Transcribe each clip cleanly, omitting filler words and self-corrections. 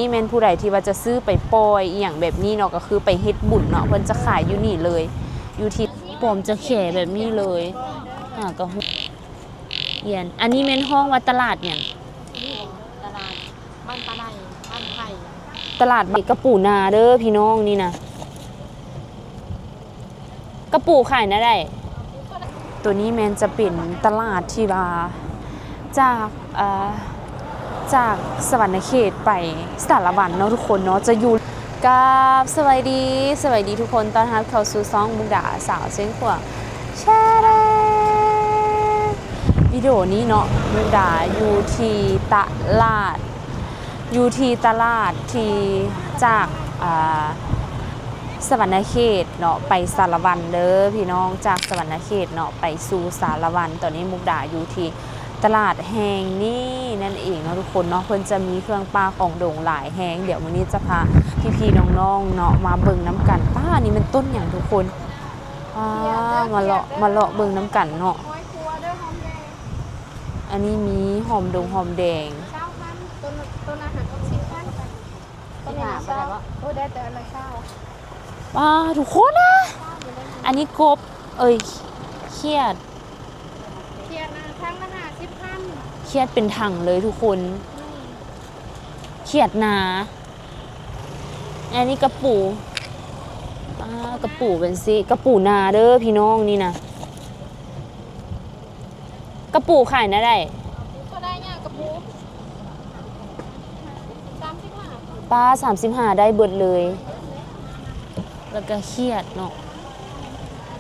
นี่แม่นผู้ใดที่ว่าจะซื้อไปปล่อยอย่างแบบนี้เนาะก็คือไปเฮ็ดบุญเนาะเพิ่นจะขายอยู่นี่เลยอยู่ที่ปอมจะแข่แบบนี้เลยก็เอียนอันนี้แม่นห้องว่าตลาดเนี่ยตลาดบ้านปลาไหลบ้านไผ่ตลาดกระปูนาเด้อพี่น้องนี่นะกระปูขายนะได้ตัวนี้แม่นจะเป็นตลาดที่ว่าจากสวรรณเขตไปสารวันเนาะทุกคนเนาะจะอยู่กับสวัสดีทุกคนตอนรับเข้าสู่ซ่องมุกดาสาวเสียงขวางแชร์วิดีโอนี้เนาะมุกดาอยู่ที่ตลาดที่จากสวรรณเขตเนาะไปสารวันเด้อพี่น้องจากสวรรณเขตเนาะไปสู่สารวันตอนนี้มุกดาอยู่ที่ตลาดแห่งนี้นั่นเองเนาะทุกคนเนาะเพิ่นจะมีเครื่องปลาของโด่งหลายแห่งเดี๋ยววันนี้จะพาพี่ๆน้องๆเนาะมาเบิ่งน้ำกันป้านี่มันต้นอย่างทุกคนมาเลาะเบิ่งน้ำกันเนาะอันนี้มีหอมหอมแดงต้นอาหาร10,000ต้นหาไปได้บ่โอ้ได้แต่อะไรข้าวทุกคนนะอันนี้กบเครียดนะทั้งละ50,000เครียดเป็นถังเลยทุกคนเครียดนาอันนี้กระปูเป็นสิกระปูนาเด้อพี่น้องนี่นะกระปูขายนะได้ก็ได้เนี่ยกระปู35ป้า35ได้เบิดเลยแล้วก็เครียดเนาะ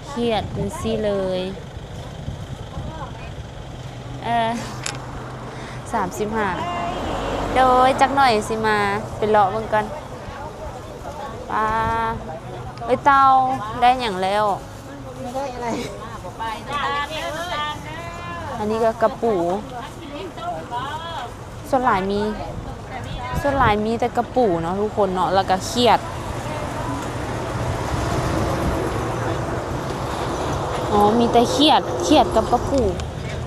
เครียดเป็นสิเลย35โดยจักหน่อยสิมาเป็นเลาะเบิ่งกันป้าเตาได้อย่างแล้วไม่ได้อะไรอันนี้ก็กระปูส่วนหลายมีแต่กระปูเนาะทุกคนเนาะแล้วก็เครียดมีแต่เครียดกับกระปู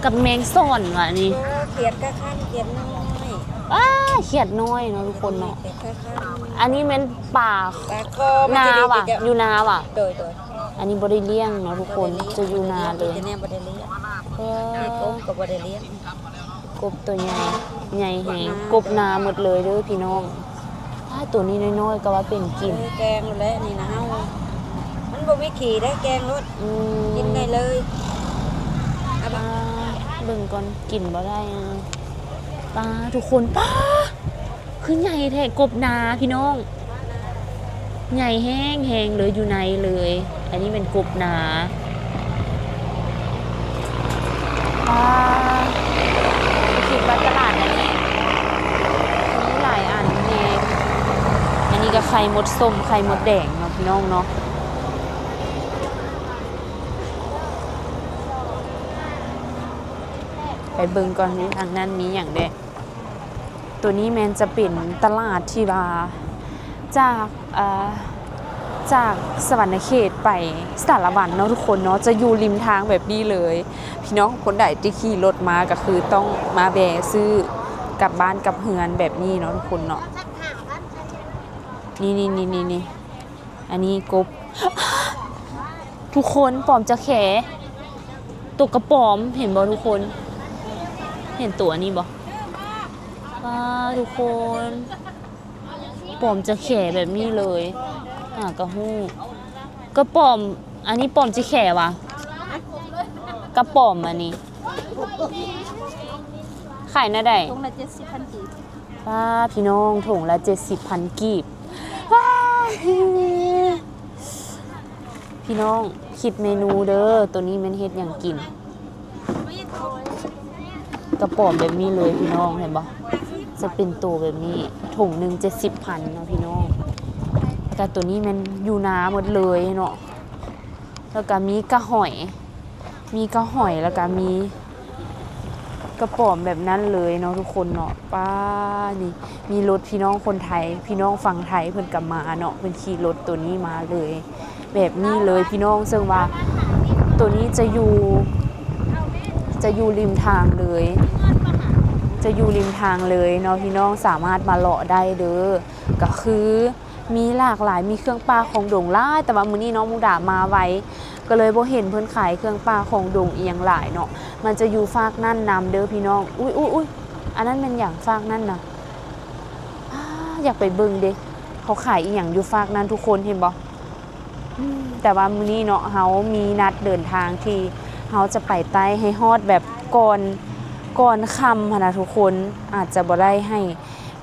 กับแมงซ่อนว่ะนี่เขียดก็ข้างเขียดน้อยเครียดน้อยเนาะทุกคนเนาะอันนี้เป็นป่านาว่ะอยู่นาว่ะโดยอันนี้บ่ได้เลี้ยงเนาะทุกคนจะอยู่นาเลยจะแน่บ่ได้เลี้ยงกบก็บ่ได้เลี้ยงกบตัวใหญ่แฮงกบนาหมดเลยเด้อพี่น้องตัวนี้น้อยๆก็ว่าเป็นกินแกงแล้วนี่นะเฮามันบ่มีขี้ได้แกงรสกินได้เลยเบิ่งก่อนกินบ่ได้ป้าทุกคนป้าคือใหญ่แท้กบนาพี่น้องใหญ่แห้งเลยอยู่ในเลยอันนี้เป็นกบนาคิดว่าตลาดอันนี้มีหลายอันแน่อันนี้ก็ไข่มดส้มไข่มดแดงเนาะพี่น้องเนาะไปเบิ่งก่อนนี้ทางนั้นมีอย่างเด้ตัวนี้แมนจะเป็นตลาดที่ว่าจากสวรรณเขตไปสารวันเนาะทุกคนเนาะจะอยู่ริมทางแบบนี้เลยพี่น้องคนใดที่ขี่รถมาก็คือต้องมาแวะซื้อกลับบ้านกับเฮือนแบบนี้เนาะทุกคนเนาะนี่อันนี้กบทุกคนปอมจะแขตัวกระป๋อมเห็นบ่ทุกคนเห็นตัวนี้บ่ทุกคนปอมจะแขแบบนี้เลยกระหู้กระป๋อมอันนี้ปอมจะแขวะกระป๋อมอันนี้ขายน่าได้ถุงละ70,000 กีบพี่น้องถุงละ70,000 กีบพี่น้องคิดเมนูเด้อตัวนี้มันเฮ็ดอย่างกินกระป๋อมแบบนี้เลยพี่น้องเห็นบ่จะเป็นตัวแบบนี้ถุงหนึ่ง70,000เนาะพี่น้องแต่ตัวนี้มันอยู่น้ำหมดเลยเนาะแล้วก็มีกระหอยแล้วก็มีกระป๋อมแบบนั้นเลยเนาะทุกคนเนาะป้านี่มีรถพี่น้องคนไทยพี่น้องฝั่งไทยเพิ่นกลับมาเนาะเพิ่นขี่รถตัวนี้มาเลยแบบนี้เลยพี่น้องซึ่งว่าตัวนี้จะอยู่ริมทางเลย จะอยู่ริมทางเลยเนาะพี่น้องสามารถมาเลาะได้เด้อก็คือมีหลากหลายมีเครื่องป่าของดงหลายแต่ว่ามื้อนี้น้องมุกดามาไว้ก็เลยบ่เห็นเพิ่นขายเครื่องป่าของดงอีหยังหลายเนาะมันจะอยู่ฝากนั่นนำเด้อพี่น้องอุ้ยอันนั้นมันอย่างฝากนั่นน่ะอยากไปเบิ่งเด้เขาขายอีหยังอยู่ฝากนั่นทุกคนเห็นบ่แต่ว่ามื้อนี้เนาะเฮามีนัดเดินทางที่เฮาจะไปใต้ให้ฮอดแบบก่อนค่ำนะทุกคนอาจจะบ่ได้ให้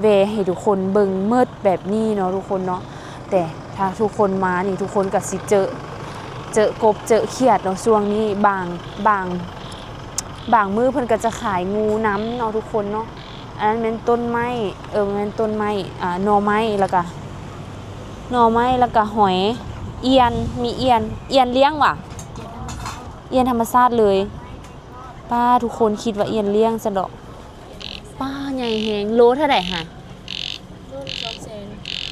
เวให้ทุกคนเบิ่งมืดแบบนี้เนาะทุกคนเนาะแต่ถ้าทุกคนมานี่ทุกคนก็สิเจอกบเจอเขียดเนาะช่วงนี้บางมื้อเพิ่นก็จะขายงูน้ำเนาะทุกคนเนาะอันนั้นเป็นต้นไม้มันเป็นต้นไม้หน่อไม้แล้วก็หอยเอียนมีเอียนเลี้ยงว่ะเอียนธรรมชาติเลยป้าทุกคนคิดว่าเอียนเลี้ยงซะดอกป้าใหญ่แฮงโลเท่าไหร่ฮะ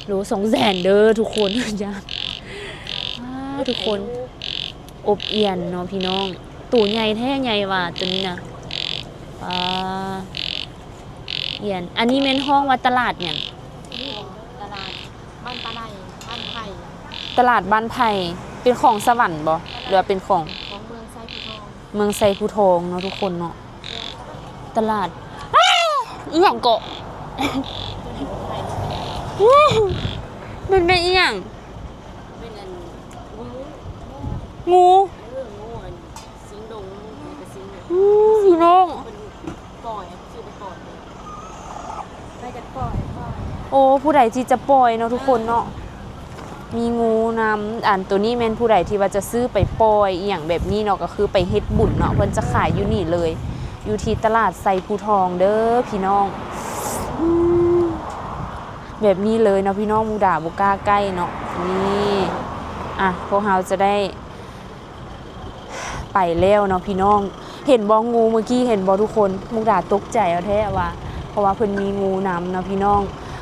โล200,000เด้อทุกคนญาติทุกคนอบเอียนเนาะพี่น้องตู่ใหญ่แท้ใหญ่ว่ะตัวนี้นะเอียนอันนี้แม่นห้องว่าตลาดเนี่ยตลาดบ้านปลาไหลบ้านไผ่ ตลาดบ้านไผ่เป็นของสวรรค์บ่หรือว่าเป็นของเมืองไซภูทองเนาะทุกคนเนาะตลาดอีหยังเกาะมันเป็นอีหยังเป็นงูสิงดงเป็นสิง พี่น้อง ปล่อยชื่อไปปล่อยไปจะปล่อย โอ้ผู้ใดที่จะปล่อยเนาะทุกคนเนาะมีงูนำอันตัวนี้แม่นผู้ใดที่ว่าจะซื้อไปปล่อยอีหยังแบบนี้เนาะก็คือไปเฮ็ดบุญเนาะเพิ่นจะขายอยู่นี่เลยอยู่ที่ตลาดไซภูทองเด้อพี่น้องแบบนี้เลยเนาะพี่น้องมุกดาบ่กล้าใกล้เนาะนี่พวกเราจะได้ไปแล้วเนาะพี่น้องเห็นบ่งูเมื่อกี้เห็นบ่ทุกคนมุกดาตกใจเอาแท้ว่าเพราะว่าเพิ่นมีงูนำเนาะพี่น้อง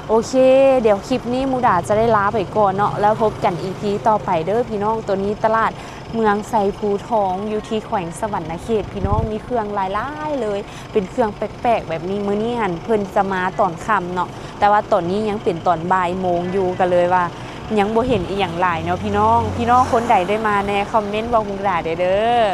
โอเคเดี๋ยวคลิปนี้มุกดาจะได้ลาไปก่อนเนาะแล้วพบกันอีพีต่อไปเด้อพี่น้องตัวนี้ตลาดเมืองไซภูทองอยู่ที่แขวงสวรรณเขตพี่น้องมีเครื่องหลายๆเลยเป็นเครื่องแปลกๆแบบนี้มื้อนี้หันเพิ่นจะมาตอนค่ำเนาะแต่ว่าตอนนี้ยังเป็นตอนบ่ายโมงอยู่กันเลยว่ายังบ่เห็นอีหยังหลายเนาะพี่น้องคนใดได้มาแน่คอมเมนต์บอกมุกดาเด้อ